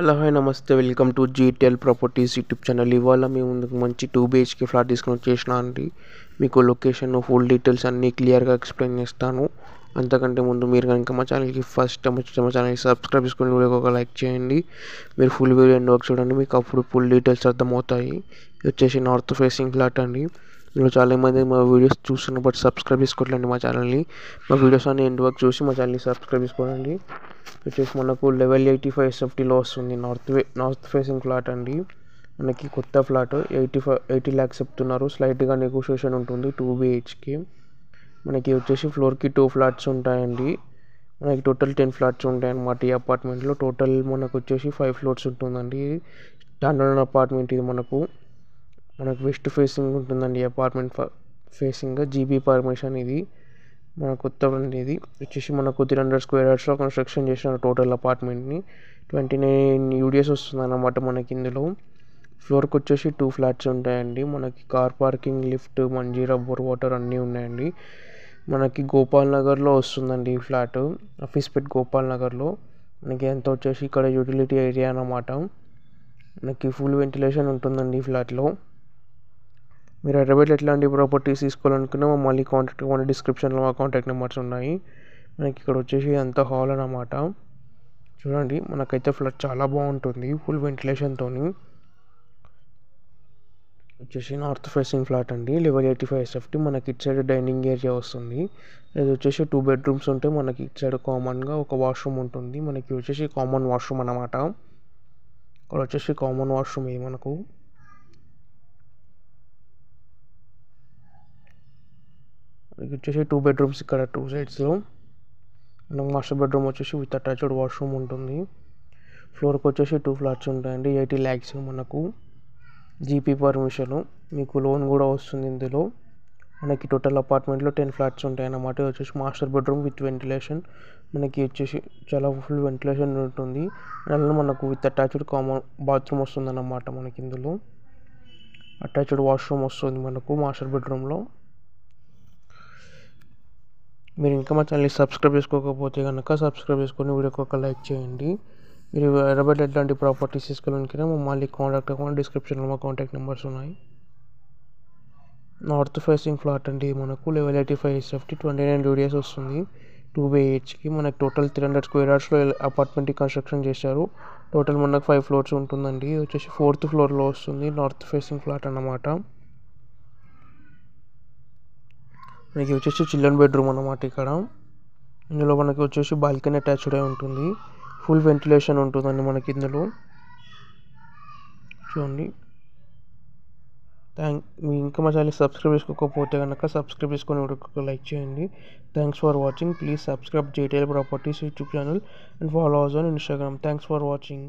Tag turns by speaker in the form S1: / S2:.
S1: Hello hi నమస్తే welcome to GTL properties YouTube channel. ఇవాళ మీ ముందుకు మంచి 2 BHK ఫ్లాట్ తీసుకొని వచ్చేసిన అండి. మీకు లొకేషన్ ఫుల్ డీటెయిల్స్ అన్నీ క్లియర్గా ఎక్స్ప్లెయిన్ చేస్తాను. అంతకంటే ముందు మీరు కనుక మా ఛానల్కి ఫస్ట్ టైం వచ్చి మా ఛానల్కి సబ్స్క్రైబ్ చేసుకుని వీడియోకి ఒక లైక్ చేయండి. మీరు ఫుల్ వీడియో ఎండ్ వరకు చూడండి, మీకు అప్పుడు ఫుల్ డీటెయిల్స్ అర్థమవుతాయి. ఇది వచ్చేసి నార్త్ ఫేసింగ్ ఫ్లాట్ అండి. మీరు చాలామంది మా వీడియోస్ చూస్తున్న బట్ సబ్స్క్రైబ్ చేసుకోవట్లేండి మా ఛానల్ని. మా వీడియోస్ అన్ని ఎండ్ వరకు చూసి మా ఛానల్ని సబ్స్క్రైబ్ చేసుకోండి. వచ్చేసి మనకు లెవెల్ 85 SFTలో వస్తుంది. నార్త్ ఫేసింగ్ ఫ్లాట్ అండి. మనకి కొత్త ఫ్లాట్ 80 lakhs చెప్తున్నారు. స్లైట్గా నెగోషియేషన్ ఉంటుంది. 2 BHK మనకి వచ్చేసి ఫ్లోర్కి 2 ఫ్లాట్స్ ఉంటాయండి. మనకి టోటల్ 10 ఫ్లాట్స్ ఉంటాయి అన్నమాట. ఈ అపార్ట్మెంట్లో టోటల్ మనకు వచ్చేసి 5 floors ఉంటుందండి. స్టాండర్డ్ అపార్ట్మెంట్ ఇది. మనకు వెస్ట్ ఫేసింగ్ ఉంటుందండి అపార్ట్మెంట్ ఫేసింగ్. జీబీ పర్మిషన్ ఇది. మన కొత్త ఇది వచ్చేసి మనకు 300 square yardsలో కన్స్ట్రక్షన్ చేసిన టోటల్ అపార్ట్మెంట్ని 29 UDS వస్తుంది అన్నమాట. మనకి ఇందులో ఫ్లోర్కి వచ్చేసి 2 ఫ్లాట్స్ ఉంటాయండి. మనకి car parking, lift, Manjira, bore water అన్నీ ఉన్నాయండి. మనకి గోపాల్ నగర్లో వస్తుందండి ఈ ఫ్లాట్. ఆఫీస్పేట్ గోపాల్ నగర్లో. మనకి ఎంత వచ్చేసి ఇక్కడ యూటిలిటీ ఏరియా అన్నమాట. మనకి ఫుల్ వెంటిలేషన్ ఉంటుందండి ఈ ఫ్లాట్లో. మీరు హైదరాబాద్లో ఎట్లాంటి ప్రాపర్టీస్ తీసుకోవాలనుకున్నా మళ్ళీ కాంటాక్ట్ అవ్వండి. డిస్క్రిప్షన్లో మా కాంటాక్ట్ నెంబర్స్ ఉన్నాయి. మనకి ఇక్కడ వచ్చేసి అంత హాల్ అన్నమాట. చూడండి, మనకైతే ఫ్లాట్ చాలా బాగుంటుంది ఫుల్ వెంటిలేషన్తో. వచ్చేసి నార్త్ ఫేసింగ్ ఫ్లాట్ అండి. Level 85 SFT. మనకి ఇటు సైడ్ డైనింగ్ ఏరియా వస్తుంది. ఇది వచ్చేసి 2 bedrooms ఉంటాయి. మనకి ఇటు సైడ్ కామన్గా ఒక వాష్రూమ్ ఉంటుంది. మనకి వచ్చేసి కామన్ వాష్రూమ్ అన్నమాట. ఇక్కడ వచ్చేసి కామన్ వాష్రూమ్ ఇది. మనకు వచ్చేసి 2 bedrooms ఇక్కడ 2 sides. మనకు మాస్టర్ బెడ్రూమ్ వచ్చేసి విత్ అటాచ్డ్ వాష్రూమ్ ఉంటుంది. ఫ్లోర్కి వచ్చేసి 2 ఫ్లాట్స్ ఉంటాయండి. 80 lakhs మనకు జీపీ పర్మిషన్. మీకు లోన్ కూడా వస్తుంది ఇందులో. మనకి టోటల్ అపార్ట్మెంట్లో 10 ఫ్లాట్స్ ఉంటాయి అన్నమాట. వచ్చేసి మాస్టర్ బెడ్రూమ్ విత్ వెంటిలేషన్. మనకి వచ్చేసి చాలా ఫుల్ వెంటిలేషన్ ఉంటుంది. అందులో మనకు విత్ అటాచ్డ్ కామన్ బాత్రూమ్ వస్తుంది అన్నమాట. మనకి ఇందులో అటాచ్డ్ వాష్రూమ్ వస్తుంది మనకు మాస్టర్ బెడ్రూమ్లో. మీరు ఇంకా మా ఛానల్ని సబ్స్క్రైబ్ చేసుకోకపోతే కనుక సబ్స్క్రైబ్ చేసుకొని వీడియోకి ఒక లైక్ చేయండి. మీరు హైదరాబాద్ ఎట్లాంటి ప్రాపర్టీస్ తీసుకోవాలనుకున్నా మమ్మల్ని కాంటాక్ట్ అవ్వండి. డిస్క్రిప్షన్లో మా కాంటాక్ట్ నెంబర్స్ ఉన్నాయి. నార్త్ ఫేసింగ్ ఫ్లాట్ అండి. మనకు లెవెల్ 85 SFT 29 UDS వస్తుంది. 2 BHK. మనకు టోటల్ 300 square yardsలో అపార్ట్మెంట్ కన్స్ట్రక్షన్ చేశారు. టోటల్ మనకు 5 floors ఉంటుందండి. ఇది వచ్చేసి 4th floorలో వస్తుంది. నార్త్ ఫేసింగ్ ఫ్లాట్ అన్నమాట. మనకి వచ్చేసి చిల్డ్రన్ బెడ్రూమ్ అన్నమాట. ఇక్కడ ఇందులో మనకి వచ్చేసి బాల్కనీ అటాచ్డ్ అయి ఉంటుంది. ఫుల్ వెంటిలేషన్ ఉంటుందండి మనకి ఇందులో. చూడండి, మీ ఇంకా మా ఛానల్ సబ్స్క్రైబ్ చేసుకోకపోతే కనుక సబ్స్క్రైబ్ చేసుకొని వీడియోకి లైక్ చేయండి. Thanks for watching. Please subscribe GTL properties YouTube channel and follow us on Instagram. Thanks for watching.